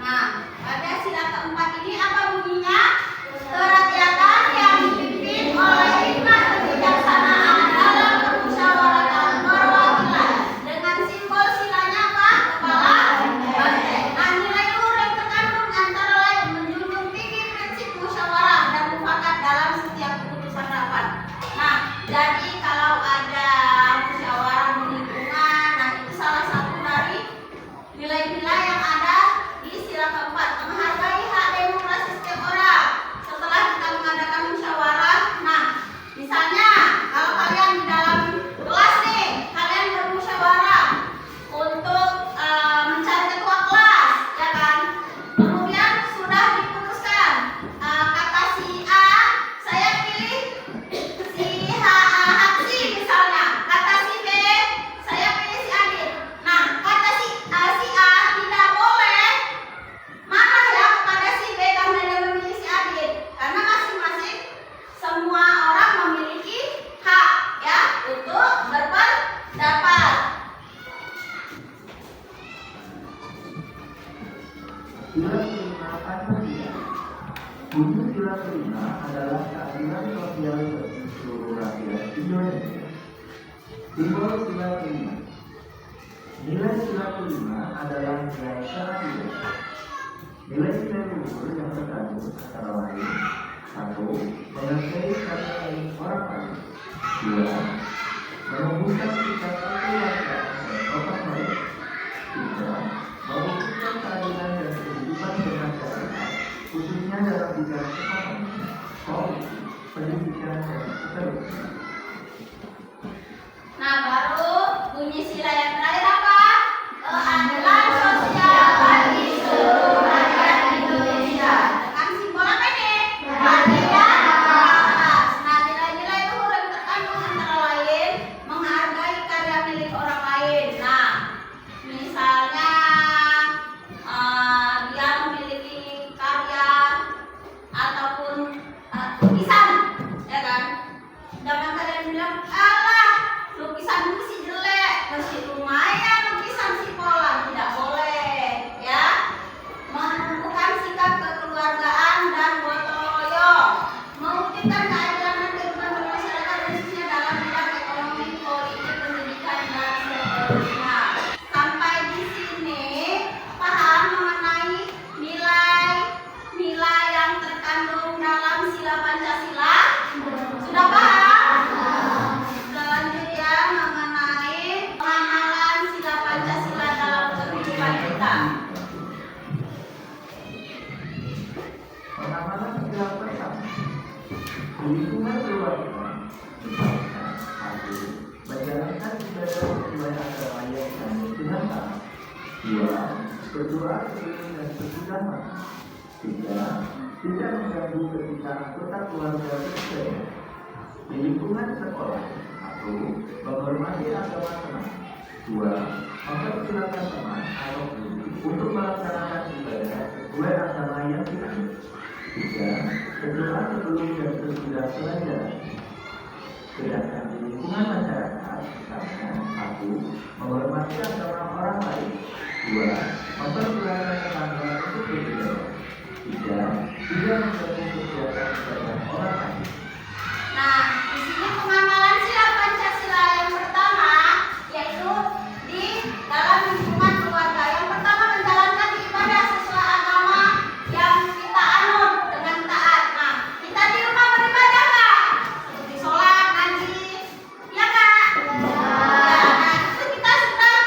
Nah, pada sila keempat ini apa bunyinya? Kerakyatan yang dipimpin oleh hikmat kebijaksanaan dalam permusyawaratan perwakilan. Dengan simbol silanya apa? Kepala banteng. Nah, nilai luhur yang terkandung antara lain menjunjung tinggi prinsip musyawarah dan mufakat dalam setiap keputusan rapat. Nah, jadi kalau ada musyawarah di lingkungan, nah itu salah satu dari nilai-nilai yang ada di sila keempat, menghargai hak demokrasi setiap orang. Setelah kita mengadakan musyawarah, nah misalnya kalau kalian di dalam kelas nih, kalian bermusyawarah untuk mencari ketua kelas, ya kan? Kemudian sudah diputuskan, kata si A, saya pilih si Haksi misalnya, kata si B, saya pilih si Adit. Nah, kata si A tidak boleh marah ya kepada si B karena dia memilih si Adit, karena masing-masing semua orang memiliki hak ya untuk berpendapat. Sila kelima atau tidak. Bunyi sila kelima adalah keadilan sosial bagi seluruh rakyat Indonesia. Simbol sila kelima. Nilai sila kelima adalah nilai keadilan. Nilai-nilai luhur yang terkandung antara lain: 1. Menghargai karya milik orang lain. 2. Menumbuhkan sikap kekeluargaan dan orang lain. 3. Mewujudkan keadilan dan kehidupan bermasyarakat, khususnya dalam bidang ekonomi, politik, pendidikan, dan seterusnya. Nah, baru bunyi sila yang terakhir apa? Keadilan sosial bagi seluruh rakyat Indonesia. Dengan simbol apa nih? Keadilan atas. Nah, nilai-nilai luhur yang terkandung antara lain menghargai karya milik orang lain. Nah, misalnya dia memiliki karya ataupun lukisan, ya kan? Jangan kalian bilang, alah lukisanmu sih jelek, masih lumayan lukisan si Polan. Tidak boleh ya. Menumbuhkan sikap kekeluargaan dan gotong royong, mewujudkan keadilan dan kehidupan bermasyarakat khususnya dalam bidang ekonomi, politik, pendidikan, dan seterusnya. Sampai di sini paham mengenai nilai-nilai yang terkandung dalam sila Pancasila? Sudah paham? Selanjutnya mengenai pengamalan sila Pancasila dalam kehidupan kita. Pengamalan sila pertama. Di lingkungan keluarga, misalkan 1. Menjalankan ibadah sesuai agama yang kami gunakan. 2. Berdoa sebelum dan sesudah makan. 3. Tidak mengganggu ketika anggota keluarga bekerja. Di lingkungan sekolah, 1. Menghormati agama teman. 2. Mempersilakan teman atau guru untuk melaksanakan ibadah sesuai agama yang dianut. 3. Berdoa sebelum dan sesudah pelajaran. Sedangkan di lingkungan masyarakat, misalnya 1. Menghormati agama orang lain. 2. Mempersilakan tetangga untuk beribadah. 3. Tidak mengganggu kegiatan ibadah orang lain. Nah, di sini pengamalan sila Pancasila yang pertama yaitu di dalam lingkungan keluarga. Yang pertama, menjalankan ibadah sesuai agama yang kita anut dengan taat. Nah, kita di rumah beribadah nggak? Seperti sholat, ngaji, ya kak? Ya, nah itu kita sudah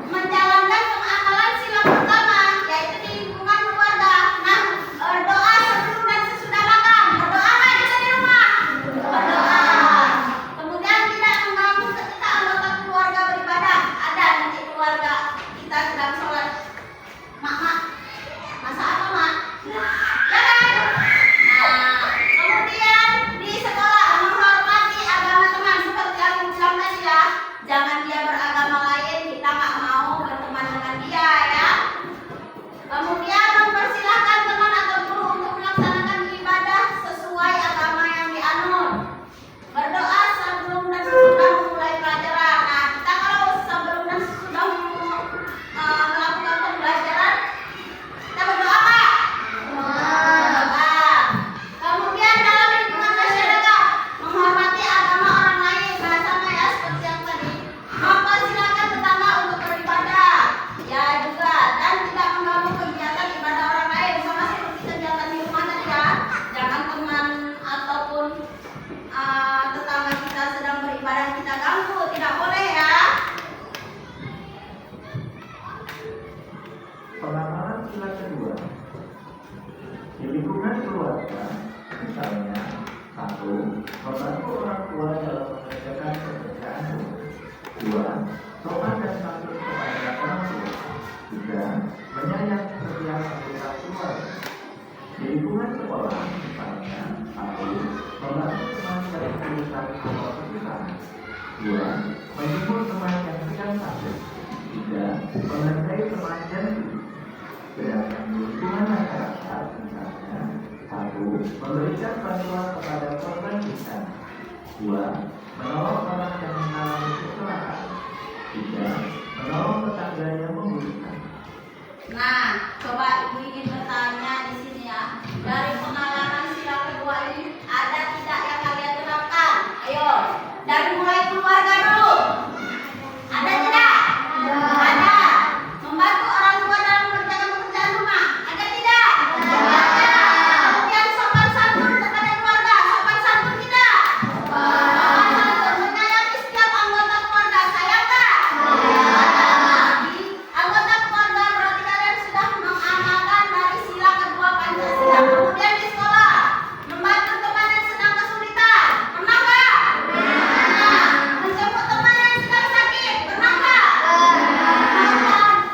menjalankan pengamalan sila pertama yaitu di lingkungan keluarga. Nah, berdoa sebelum dan sesudah makan. Berdoa nggak? misalnya satu, membantu orang tua dalam mengerjakan pekerjaan rumah. Dua, sopan dan santun kepada orang tua. Tiga, menyayangi setiap anggota keluarga. Di lingkungan sekolah misalnya satu, membantu teman dalam urusan atau kesusahan. Dua, menjemput teman yang sedang sakit. Tiga, menghargai teman yang sulit. Sedangkan di lingkungan masyarakat misalnya satu, memberikan bantuan kepada korban bencana. Dua, menolong orang yang mengalami kecelakaan. Tiga, menolong tetangga yang membutuhkan. Nah, coba ibu ingin bertanya di sini ya. Dari pengalaman sila kedua ini ada tidak yang kalian terapkan? Ayo, dari mulai keluarga dulu. Ada tidak? Ada. Membantu orang tua dalam mengerjakan pekerjaan rumah. Ada tidak? Ada. Kemudian sopan santun kepada keluarga. Sopan santun tidak? Sopan santun menyayangi setiap anggota keluarga. Sayang tak? Di anggota keluarga berarti kalian sudah mengamalkan dari sila kedua Pancasila. Kemudian di sekolah membantu teman yang sedang kesulitan. Pernah nggak? Pernah. Menjemput teman yang sedang sakit. Pernah nggak?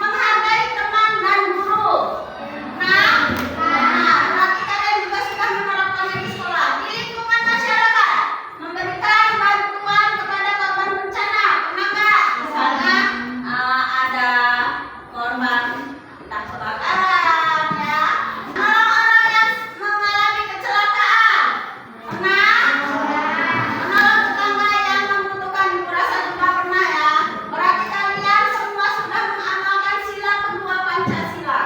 Menghargai teman dan guru. Nah, berarti kalian juga sudah menerapkannya di sekolah. Di lingkungan masyarakat memberikan bantuan kepada korban bencana. Pernah nggak? Misalnya ada korban entah kebakaran ya, orang-orang yang mengalami kecelakaan. Pernah? Menolong tetangga yang membutuhkan. Ibu rasa juga pernah ya. Berarti kalian semua sudah mengamalkan sila kedua Pancasila.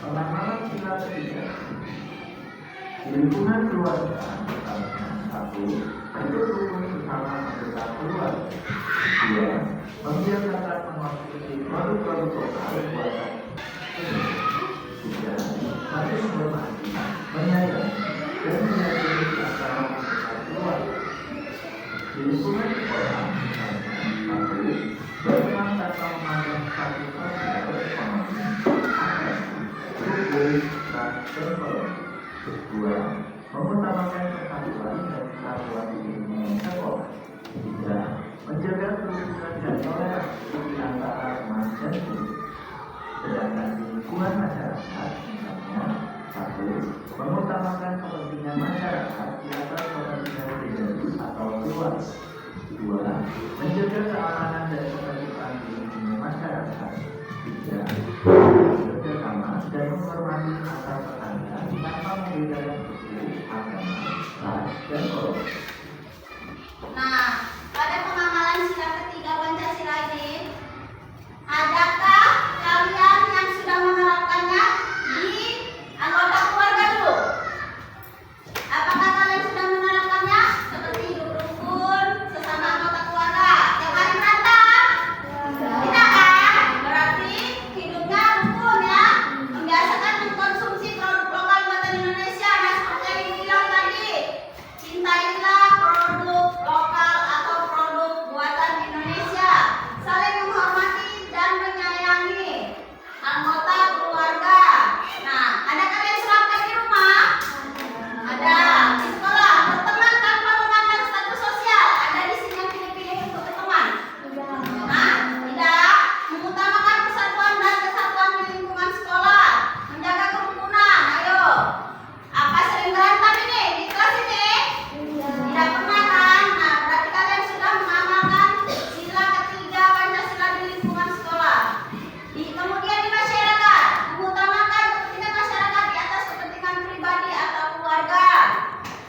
Pengamalan sila ketiga. Di lingkungan keluarga misalnya satu, hidup rukun bersama anggota keluarga. Dua, membiasakan mengonsumsi produk-produk lokal buatan. Tiga, saling menghormati, menyayangi, dan meyakini antara anggota keluarga. Di lingkungan sekolah misalnya satu, berteman tanpa memandang status sosial, ekonomi, agama, suku, dan teknologi. Dua, mengutamakan persatuan dan kesatuan di lingkungan sekolah. Tiga, menjaga kerukunan dan toleransi di antara teman dan guru. Sedangkan di lingkungan masyarakat misalnya satu, mengutamakan kepentingan masyarakat di atas kepentingan pribadi atau keluarga. Dua, menjaga keamanan dan ketertiban di lingkungan masyarakat. Tiga, bekerjasama dan menghormati antar tetangga tanpa membedakan suku, agama, ras, dan golongan. Nah, pada pengamalan sila ketiga Pancasila ini, adakah kalian yang sudah menerapkannya di anggota keluarga dulu? Apakah kalian sudah menerapkannya seperti hidup rukun sesama anggota keluarga? Tiap hari berantem? Tidak kan? Berarti hidupnya rukun ya. Membiasakan mengkonsumsi produk lokal buatan Indonesia. Nah, seperti yang dibilang tadi, cintailah produk lokal atau produk buatan Indonesia. Saling menghormati dan menyayangi anggota keluarga. Nah, ada kalian serapkan di rumah? Ada. Di sekolah berteman tanpa memandang status sosial. Ada di sini yang pilih-pilih untuk berteman? Nah, tidak. Mengutamakan persatuan dan kesatuan di lingkungan sekolah. Menjaga kerukunan. Ayo. Apa sering berantem ini di kelas ini? Tidak pernah kan? Nah, berarti kalian sudah mengamalkan sila ketiga Pancasila di lingkungan sekolah. Kemudian di masyarakat, mengutamakan kepentingan masyarakat di atas kepentingan pribadi atau keluarga.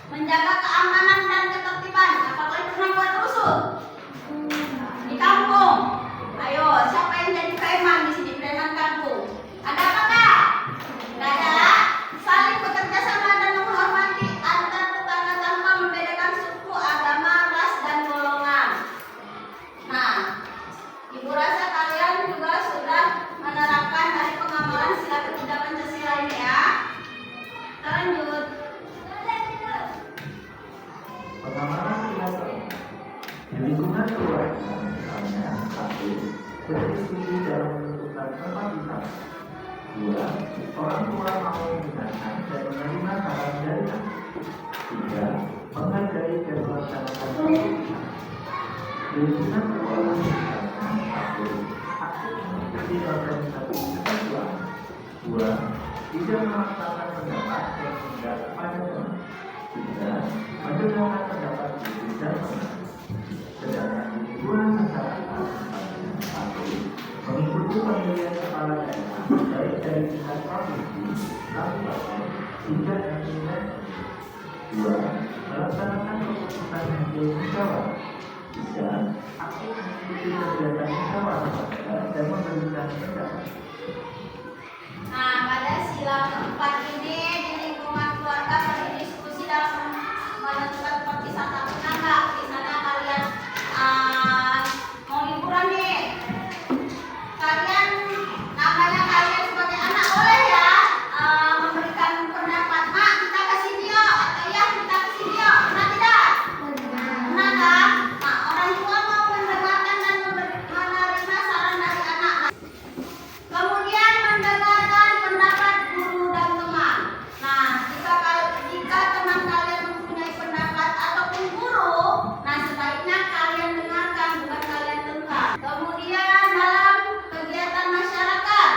Menjaga keamanan dan ketertiban. Apakah pernah buat rusuh di kampung? Ayo, siapa yang jadi preman di sini? Preman kampung. Ada apa enggak? Enggak ada. Saling bekerja sama dan menghormati antar tetangga tanpa membedakan suku, agama, ras, dan golongan. Nah, ibu rasa kalian juga sudah menerapkan dari pengamalan sila ketiga Pancasila ini ya. Kita lanjut. Pengamalan sila keempat. Di lingkungan keluarga misalnya satu, berdiskusi dalam menentukan tempat wisata. 2. Orang tua mau mendengarkan dan menerima saran dari anak. 3. Menghargai dan melaksanakan keputusan. Di lingkungan sekolah, misalnya 1. Aktif mengikuti organisasi kesatuan. 2. Tidak memaksakan pendapat yang tidak pada teman. 3. Mendengarkan pendapat diri dan teman. Sedangkan di lingkungan masyarakat, misalnya 1. Mengikuti pemilihan kepala daerah baik dari tingkat provinsi, kabupaten, hingga nasional. 2. Melaksanakan keputusan hasil musyawarah. 3. Aktif mengikuti kegiatan musyawarah dan memberikan pendapat. Nah, pada sila keempat ini di lingkungan keluarga berdiskusi dalam menentukan perpisahan satu nangka. Misalnya kalian mau liburan nih, kalian namanya kalian sebagai anak boleh ya memberikan pendapat, mak kita ke sini yuk, atau ya kita ke sini yuk, benar tidak? Benar kan? Nah, orang tua mau mendengarkan dan menerima saran dari anak. Kemudian mendengarkan pendapat guru dan teman. Nah, jika teman kalian mempunyai pendapat ataupun guru, nah sebaiknya kalian dengarkan, bukan kalian tentang. Kemudian dalam kegiatan masyarakat.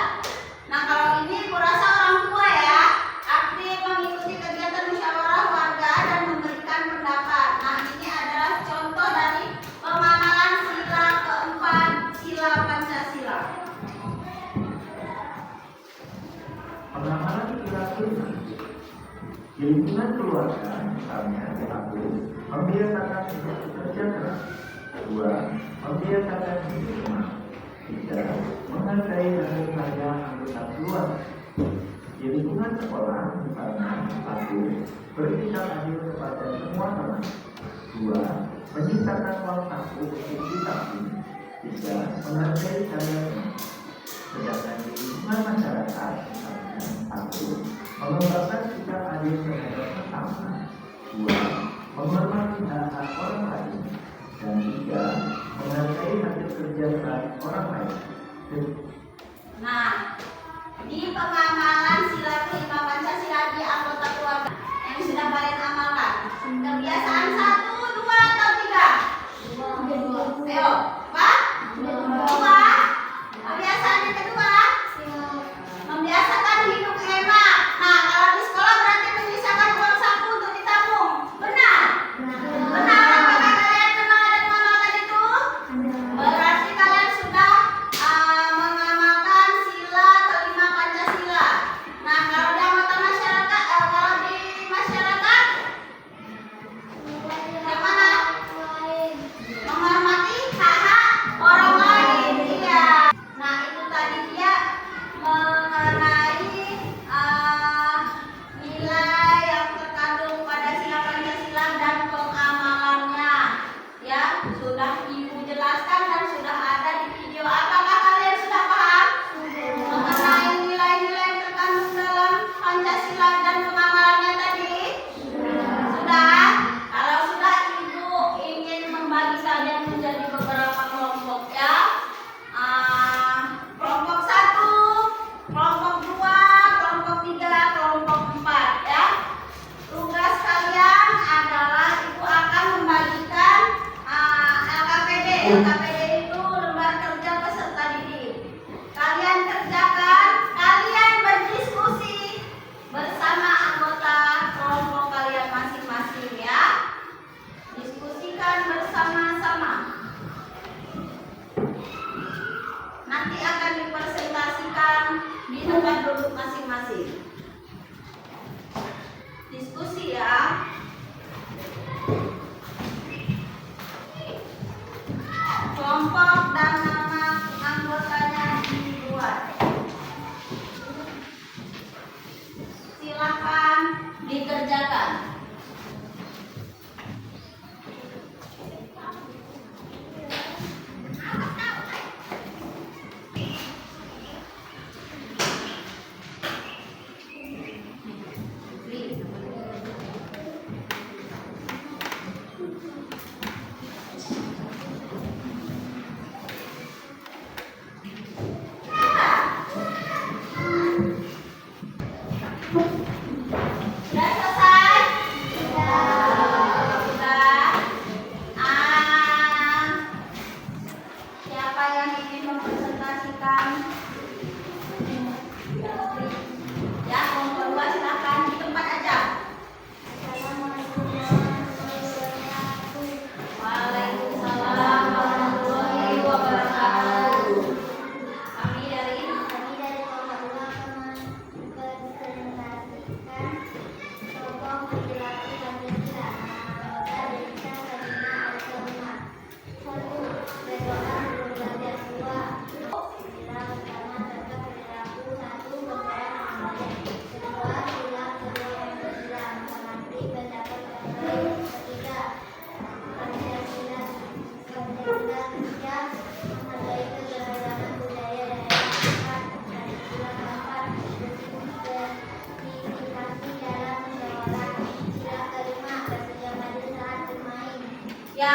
Nah, kalau ini kurasa orang tua ya, aktif mengikuti kegiatan musyawarah warga dan memberikan pendapat. Nah, ini adalah contoh dari pemahaman sila keempat, sila Pancasila. Pengamalan perilaku di lingkungan keluarga, misalnya 1. Membiasakan untuk bekerja keras. 2. Membiasakan hidup tenang. 3. Menghargai dan menghargai anggota keluarga. Di lingkungan sekolah, misalnya 1. Bersikap adil kepada semua teman. 2. Menciptakan ruang saku untuk disabdi. 3. Menghargai karya teman. Sedangkan di lingkungan masyarakat, misalnya 1. Mengembangkan sikap adil terhadap sesama. 2. Menghormati hak-hak orang lain. Dan 3. Menghargai hasil kerja keras orang lain. Nah, di pengamalan sila kelima Pancasila di anggota keluarga yang sudah kalian amalkan, kebiasaan 1, 2, atau 3? Ayo, apa? 2. Kebiasaan yang kedua, membiasakan hidup hemat. Nah, kalau di sekolah berarti menyisakan uang saku untuk ditabung. Benar? Benar. Apakah kalian kenal dan mengamalkan itu? Berarti kalian sudah mengamalkan sila kelima Pancasila. Nah, kalau di anggota masyarakat, kalau di masyarakat, yang mana? Menghormati hak-hak orang lain. Iya. Nah, itu tadi dia mengenai nilai yang terkandung pada sila Pancasila dan pengamalannya. Ya, sudah Ibu jelaskan dan sudah ada di video. Apakah kalian sudah paham mengenai nilai-nilai yang terkandung dalam Pancasila dan pengamalannya tadi? Sudah? Kalau sudah, Ibu ingin membagi kalian menjadi beberapa kelompok ya. Kelompok 1, kelompok 2, kelompok 3, kelompok 4 ya. Tugas kalian adalah Ibu akan membagikan LKPD. LKPD itu lembar kerja peserta didik. Kalian kerjakan, kalian berdiskusi bersama anggota kelompok kalian masing-masing ya. Diskusikan bersama-sama. Nanti akan dipresentasikan di tempat duduk masing-masing. Diskusi ya.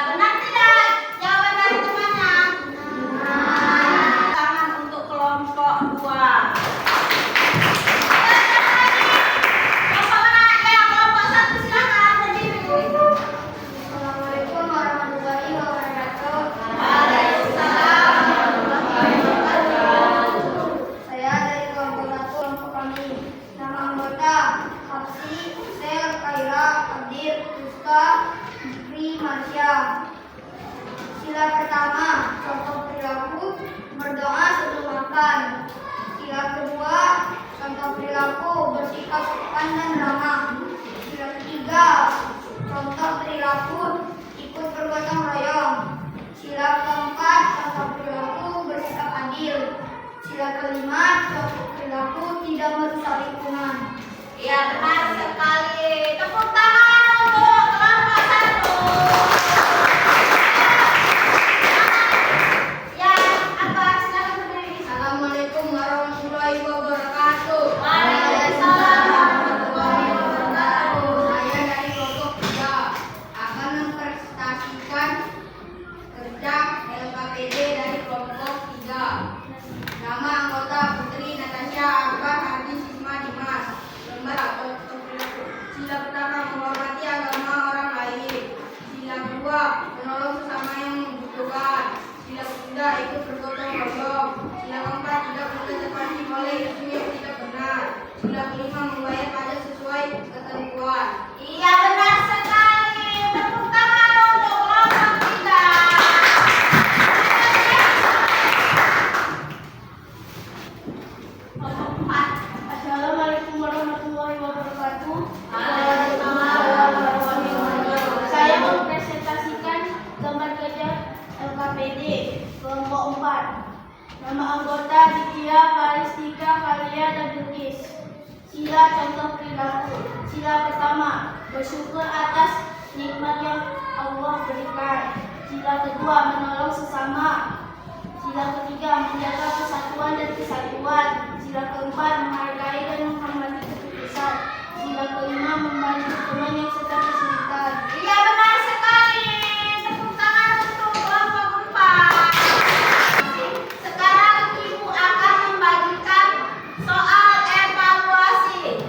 benar tidak? Jawaban dari temannya. Tangan untuk kelompok 2. Kelompok 1 silakan berdiri. Assalamualaikum warahmatullahi wabarakatuh. Waalaikumsalam warahmatullahi wabarakatuh. Saya dari kelompok 1 kelompok kami. Nama anggota Hapsi, Sel, Kaira, Abdir, Rizka, Fikri, Marsya. Sila pertama, contoh perilaku, berdoa sebelum makan. Sila kedua, contoh perilaku, bersikap sopan dan ramah. Sila ketiga, contoh perilaku, ikut bergotong royong. Sila keempat, contoh perilaku, bersikap adil. Sila kelima, contoh perilaku, tidak merusak lingkungan. Ya benar sekali. Tepuk tangan untuk kelompok 1. Yang apa? Silakan berdiri. Assalamualaikum warahmatullahi wabarakatuh. Waalaikumsalam warahmatullahi wabarakatuh. Saya dari kelompok 3 akan mempresentasikan kerja LKPD dari kelompok 3. Nama anggota Putri Natasha Akbar Hadi Sisma Dimas. Lembar atau perilaku. Sila pertama, menghormati agama orang lain. Sila kedua, menolong sesama yang membutuhkan. Sila ketiga, ikut bergotong royong. Sila keempat, tidak berkonservasi oleh isu yang tidak benar. Sila kelima, membayar pajak sesuai ketentuan. Iya benar sekali. Tepuk tangan untuk kelompok 3. Kelompok 4. Assalamualaikum warahmatullahi wabarakatuh. Waalaikumsalam warahmatullahi wabarakatuh. Saya mempresentasikan gambar kerja LKPD kelompok 4. Nama anggota Ditya, Paristika, Kalia, dan Bilkis. Sila contoh perilaku. Sila pertama, bersyukur atas nikmat yang Allah berikan. Sila kedua, menolong sesama. Sila ketiga, menjaga persatuan dan kesatuan. Sila keempat, menghargai dan menghormati keputusan. Sila kelima, membantu teman yang sedang kesulitan. Iya benar sekali. Tepuk tangan untuk kelompok 4. Sekarang Ibu akan membagikan soal evaluasi.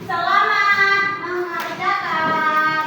Selamat mengerjakan.